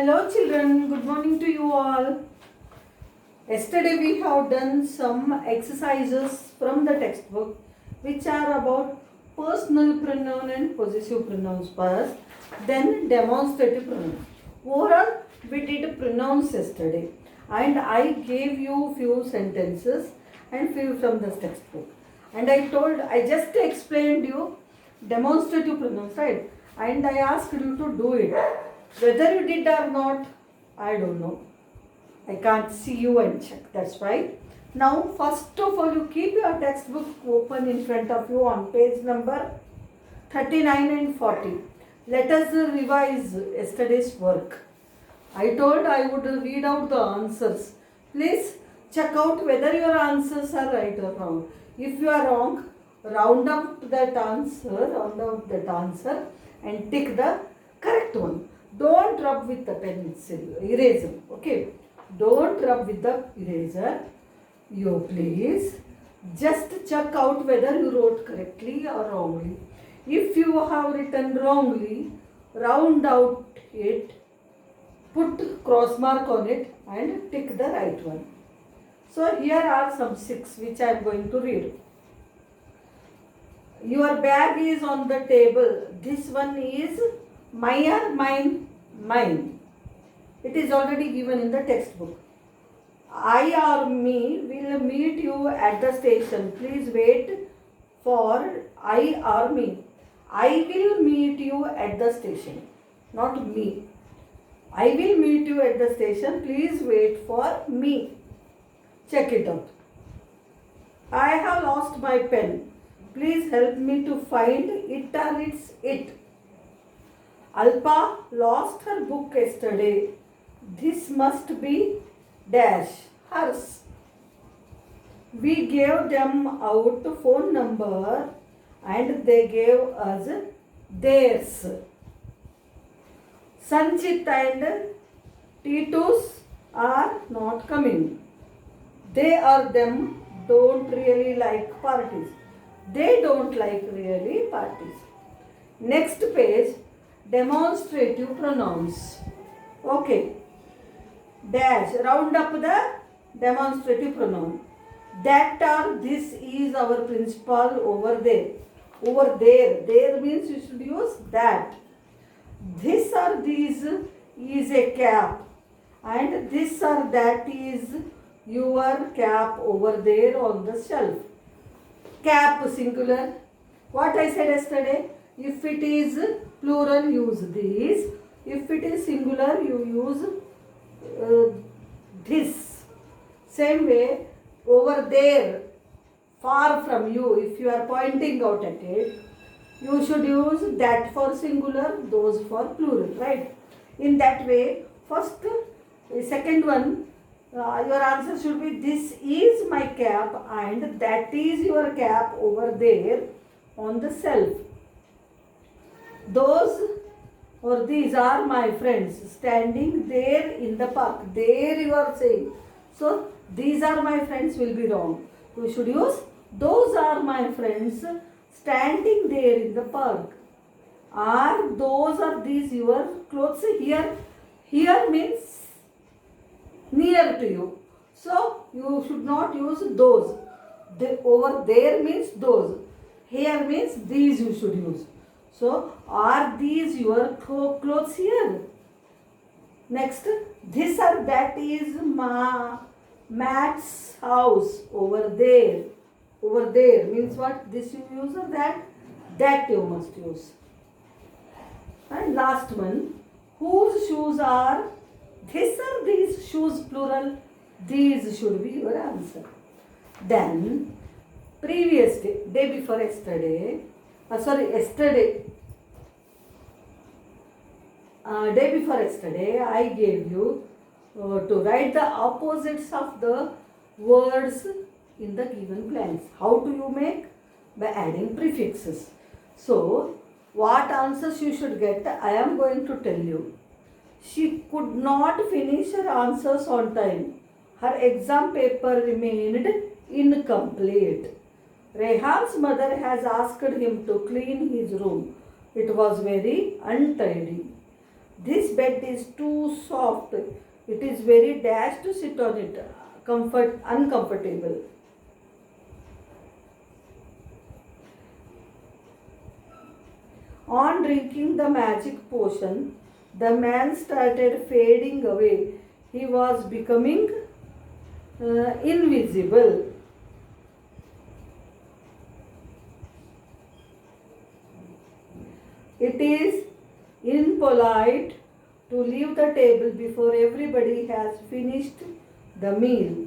Hello children, good morning to you all. Yesterday we have done some exercises from the textbook which are about personal pronoun and possessive pronouns first, then demonstrative pronouns. Overall, we did pronouns yesterday and I gave you few sentences and few from the textbook. And I just explained you demonstrative pronouns, right? And I asked you to do it. Whether you did or not, I don't know. I can't see you and check. That's why. Now, first of all, you keep your textbook open in front of you on page number 39 and 40. Let us revise yesterday's work. I told I would read out the answers. Please check out whether your answers are right or wrong. If you are wrong, round up that answer and tick the correct one. Don't rub with the pencil, eraser, okay? Don't rub with the eraser. You please just check out whether you wrote correctly or wrongly. If you have written wrongly, round out it, put cross mark on it and tick the right one. So here are some 6 which I am going to read. Your bag is on the table. This one is my or mine? Mine. It is already given in the textbook. I or me will meet you at the station. Please wait for I or me. I will meet you at the station, not me. I will meet you at the station. Please wait for me. Check it out. I have lost my pen. Please help me to find it or it's it. Alpa lost her book yesterday. This must be dash hers. We gave them out phone number and they gave us theirs. Sanchit and Titus are not coming. They or them don't really like parties. They don't like really parties. Next page, demonstrative pronouns. Okay. Dash. Round up the demonstrative pronoun. That or this is our principal over there. Over there. There means you should use that. This or these is a cap. And this or that is your cap over there on the shelf. Cap singular. What I said yesterday? If it is plural, use these. If it is singular, you use this. Same way, over there, far from you, if you are pointing out at it, you should use that for singular, those for plural, right? In that way, first, second one, your answer should be this is my cap and that is your cap over there on the shelf. Those or these are my friends standing there in the park. There you are saying. So these are my friends will be wrong. You should use those are my friends standing there in the park. Are those or these your clothes? Here means near to you. So you should not use those. Over there means those. Here means these you should use. So, are these your clothes here? Next, this or that is Matt's house over there. Over there means what? This you use or that? That you must use. And last one, whose shoes are this or these shoes plural? These should be your answer. Then, previous day before yesterday, day before yesterday, I gave you to write the opposites of the words in the given blanks. How do you make? By adding prefixes. So, what answers you should get, I am going to tell you. She could not finish her answers on time. Her exam paper remained incomplete. Rehan's mother has asked him to clean his room. It was very untidy. This bed is too soft. It is very dash to sit on it. Uncomfortable. On drinking the magic potion, the man started fading away. He was becoming invisible. It is impolite to leave the table before everybody has finished the meal.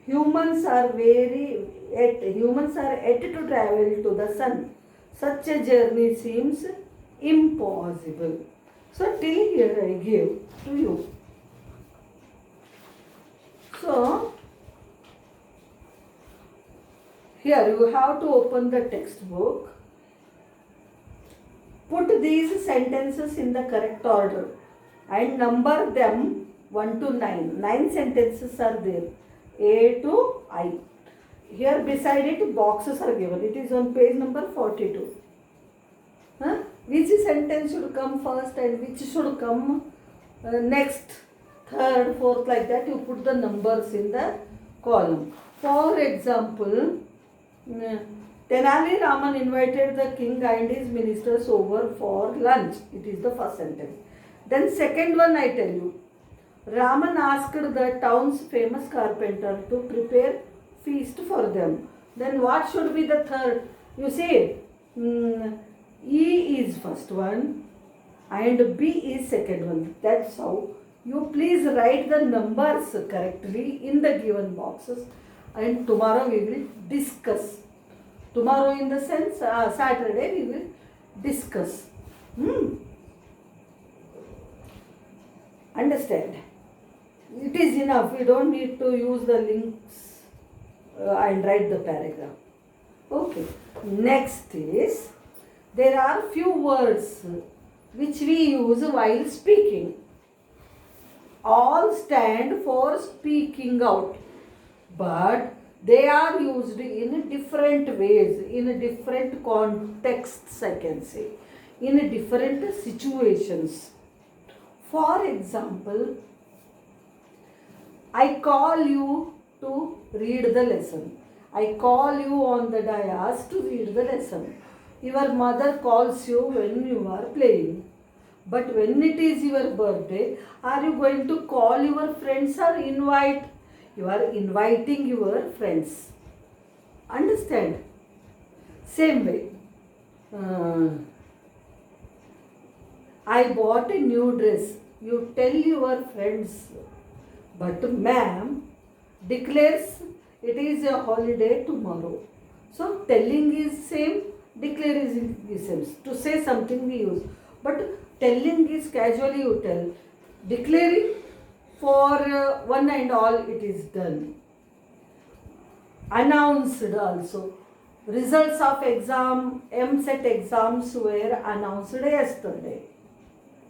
Humans are yet to travel to the sun. Such a journey seems impossible. So till here I give to you. So here you have to open the textbook. Put these sentences in the correct order and number them 1 to 9. 9 sentences are there. A to I. Here beside it boxes are given. It is on page number 42. Which sentence should come first and which should come next, third, fourth, like that. You put the numbers in the column. For example, Tenali Raman invited the king and his ministers over for lunch. It is the first sentence. Then second one I tell you. Raman asked the town's famous carpenter to prepare feast for them. Then what should be the third? You say E is first one and B is second one. That's how. You please write the numbers correctly in the given boxes and tomorrow we will discuss. Tomorrow in the sense Saturday we will discuss. Understand? It is enough. We don't need to use the links and write the paragraph. Okay. Next is, there are few words which we use while speaking. All stand for speaking out, but they are used in different ways, in different contexts, I can say, in different situations. For example, I call you to read the lesson. I call you on the dais to read the lesson. Your mother calls you when you are playing. But when it is your birthday, are you going to call your friends or invite? You are inviting your friends. Understand? Same way. I bought a new dress. You tell your friends. But ma'am declares it is a holiday tomorrow. So telling is same, declare is the same. To say something we use. But telling is casually you tell. Declaring for one and all it is done. Announced also. Results of exam, MSET exams were announced yesterday.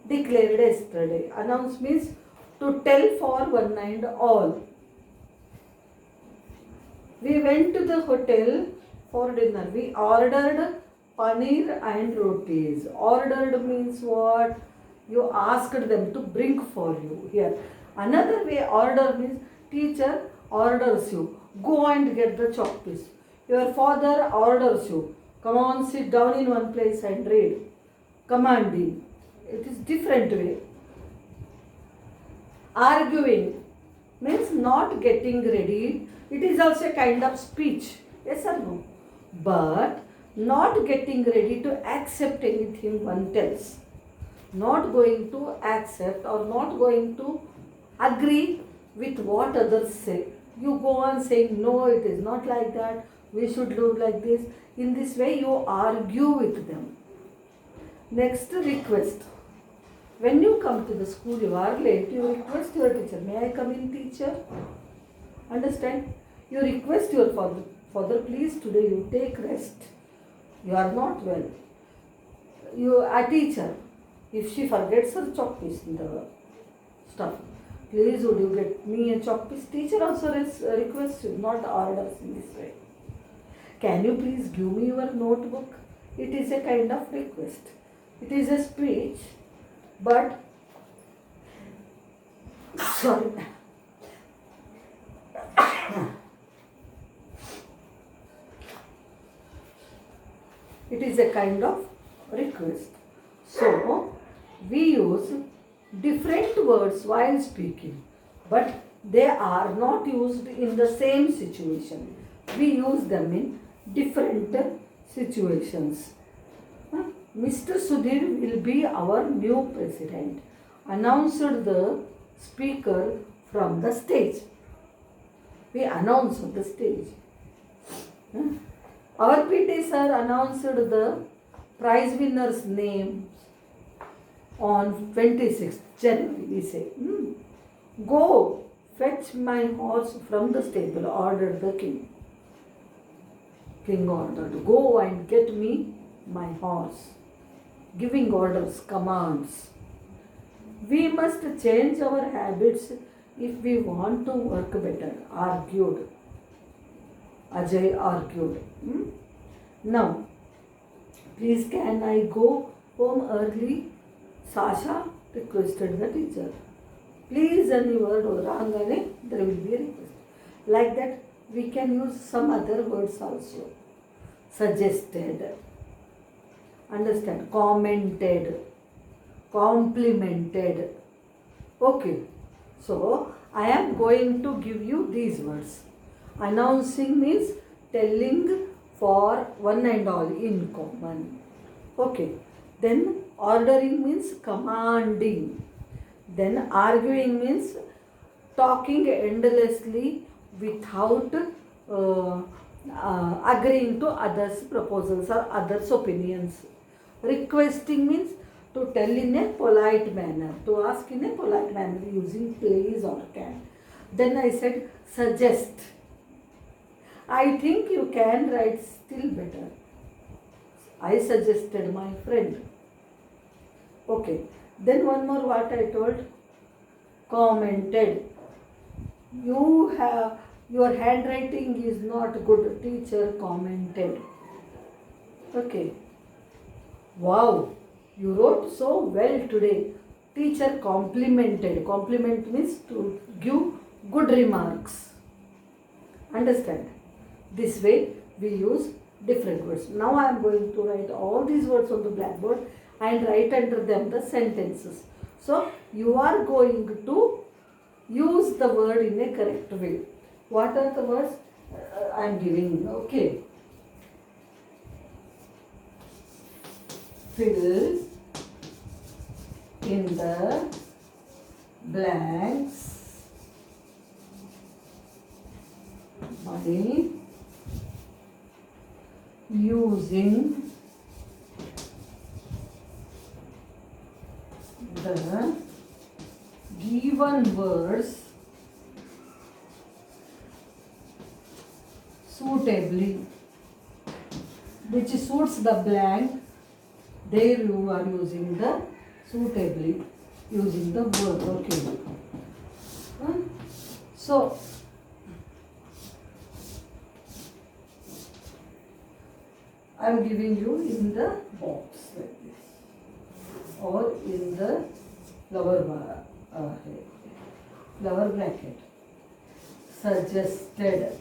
Declared yesterday. Announce means to tell for one and all. We went to the hotel for dinner. We ordered paneer and rotis. Ordered means what? You asked them to bring for you. Here. Another way order means teacher orders you. Go and get the chalk piece. Your father orders you. Come on, sit down in one place and read. Commanding. It is different way. Arguing means not getting ready. It is also a kind of speech. Yes or no? But not getting ready to accept anything one tells. Not going to accept or not going to agree with what others say. You go on saying, no, it is not like that. We should do like this. In this way, you argue with them. Next, request. When you come to the school, you are late, you request your teacher, may I come in, teacher? Understand? You request your father, father, please today you take rest. You are not well. A teacher, if she forgets her chalk piece in the stuff, please would you get me a chalk piece? Teacher also requests you, not orders in this way. Can you please give me your notebook? It is a kind of request. It is a speech, but Sorry. It is a kind of request. So, we use different words while speaking, but they are not used in the same situation. We use them in different situations. Mr. Sudhir will be our new president, announced the speaker from the stage. We announce on the stage. Our PT sir announced the prize winner's name on 26th January. We say, go fetch my horse from the stable, ordered the king. King ordered, go and get me my horse. Giving orders, commands. We must change our habits if we want to work better, argued. Ajay argued. Now, please can I go home early? Sasha requested the teacher. Please, any word or rangane, there will be a request. Like that, we can use some other words also. Suggested. Understand? Commented. Complimented. Okay. So, I am going to give you these words. Announcing means telling for one and all in common. Okay. Then ordering means commanding. Then arguing means talking endlessly without agreeing to others' proposals or others' opinions. Requesting means to tell in a polite manner, to ask in a polite manner using please or can. Then I said suggest. I think you can write still better. I suggested my friend. Okay. Then one more what I told. Commented. Your handwriting is not good. Teacher commented. Okay. Wow. You wrote so well today. Teacher complimented. Compliment means to give good remarks. Understand? This way we use different words. Now I am going to write all these words on the blackboard and write under them the sentences. So you are going to use the word in a correct way. What are the words I am giving? Okay. Fill in the blanks by using the given words suitably, which suits the blank. There you are using the suitably, using the word. Okay. So I am giving you in the box like this, or in the flower bracket. Suggested.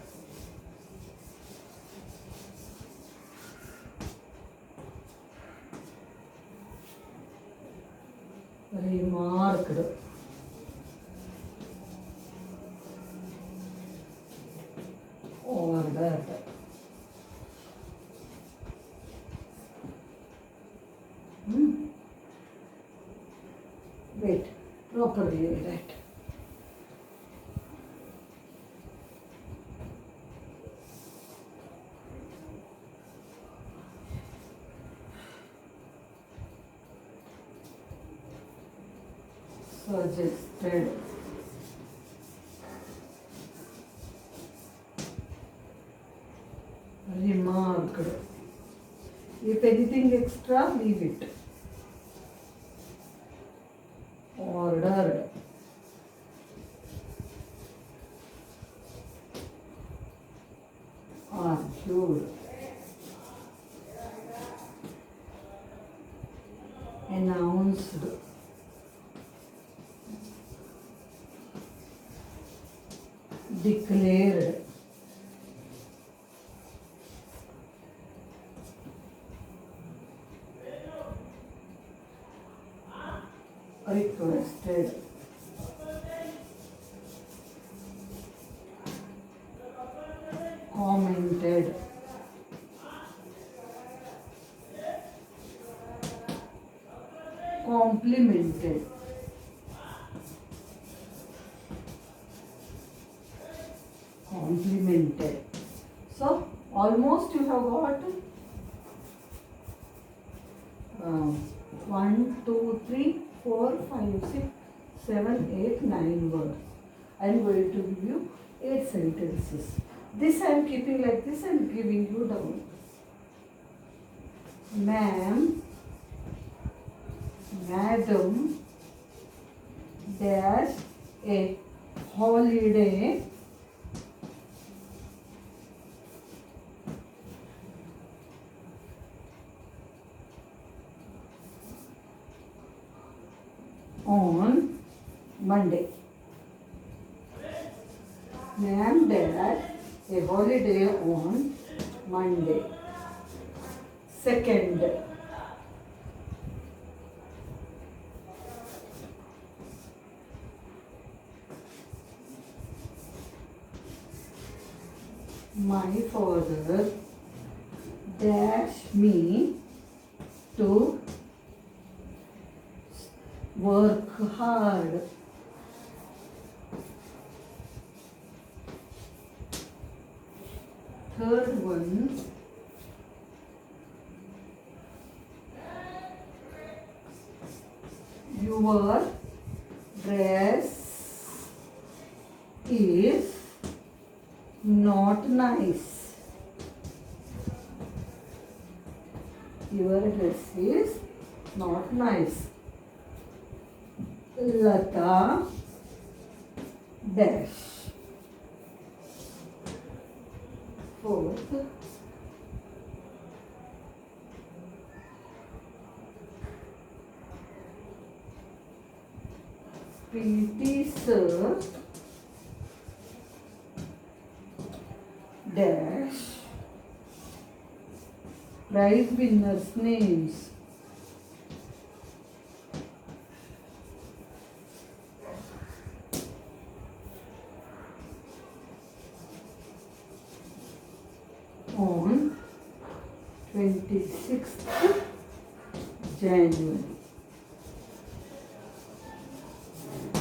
Remarked. Ordered. Wait, properly write. Suggested. Remarked. If anything extra, leave it. Ordered. Argued. Announced. declared, requested, commented, complimented, complimented. So almost you have got 1, 2, 3, 4, 5, 6, 7, 8, 9 words. I am going to give you 8 sentences. This I am keeping like this and giving you down. Ma'am, madam, dash a holiday on Monday. Ma'am, dad, a holiday on Monday. Second, my father dashed me to work hard. Third one, your dress is not nice. Your dress is not nice. Lata dash. Fourth, PT sir dash prize winners names. On 26th January.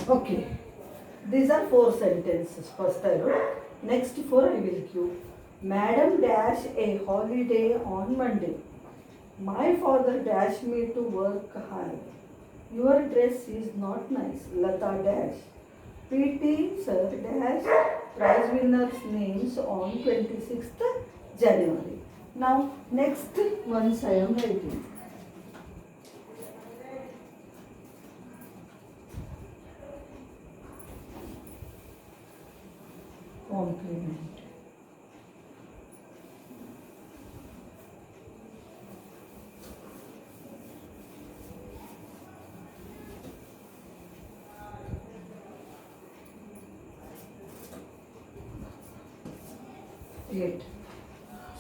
Okay, these are 4 sentences. First I wrote, next 4 I will give. Madam dash a holiday on Monday. My father dashed me to work hard. Your dress is not nice. Lata dash. PT sir dash prize winners names on 26th January. Now next ones I am writing. Compliment. Eight.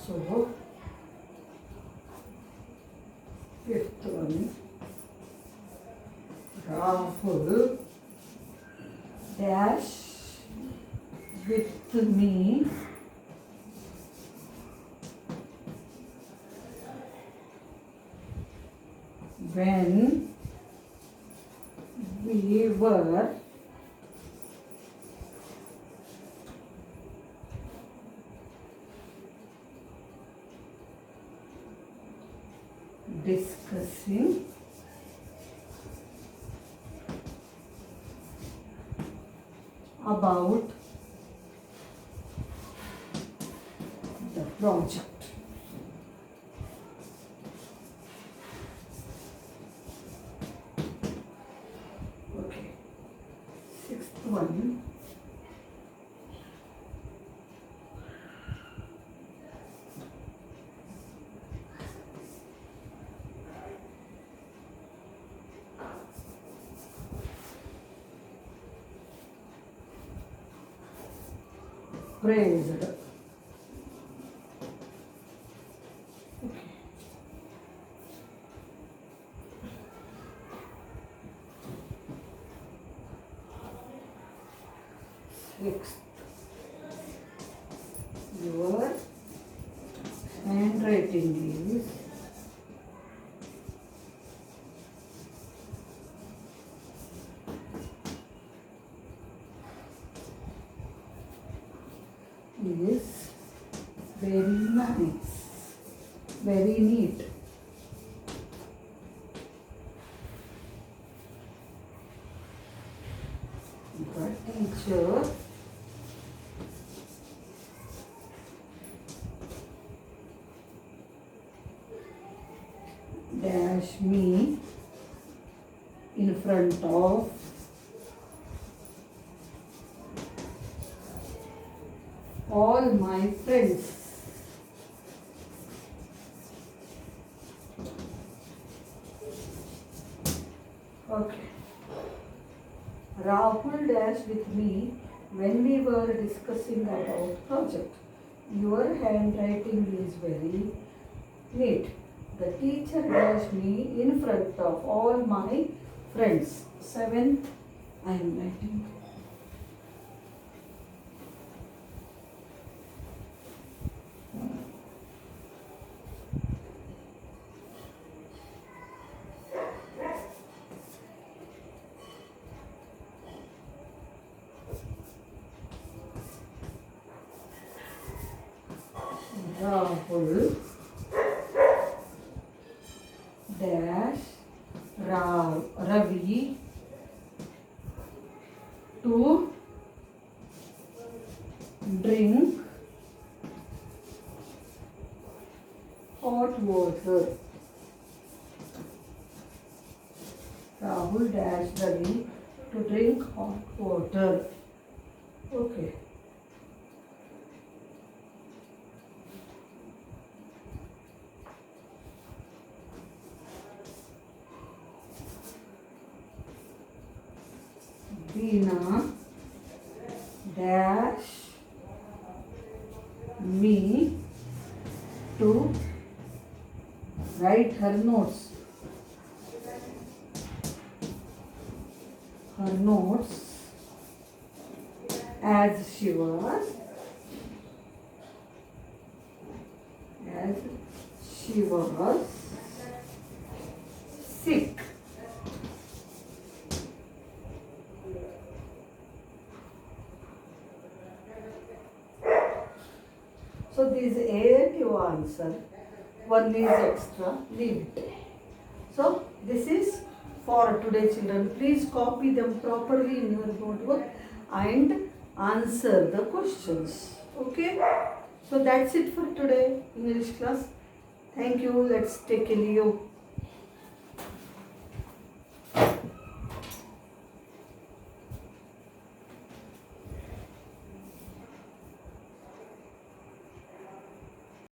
So fifth one, Rahul dash with me when we were discussing about the project. Okay. Sixth one. praised. Sixth, your handwriting is very nice, very neat. The teacher dash me in front of all my friends. Okay. Rahul dashed with me when we were discussing about project. Your handwriting is very neat. The teacher dashed me in front of all my friends. Seventh, I am writing. Rahul dash Ravi to drink hot water. Rahul dash Ravi to drink hot water. Okay. Veena dash me to write her notes. Her notes as she was sick. So these 8 you answer, one is extra, leave it. So this is for today children. Please copy them properly in your notebook and answer the questions. Okay. So that's it for today English class. Thank you. Let's take a leave.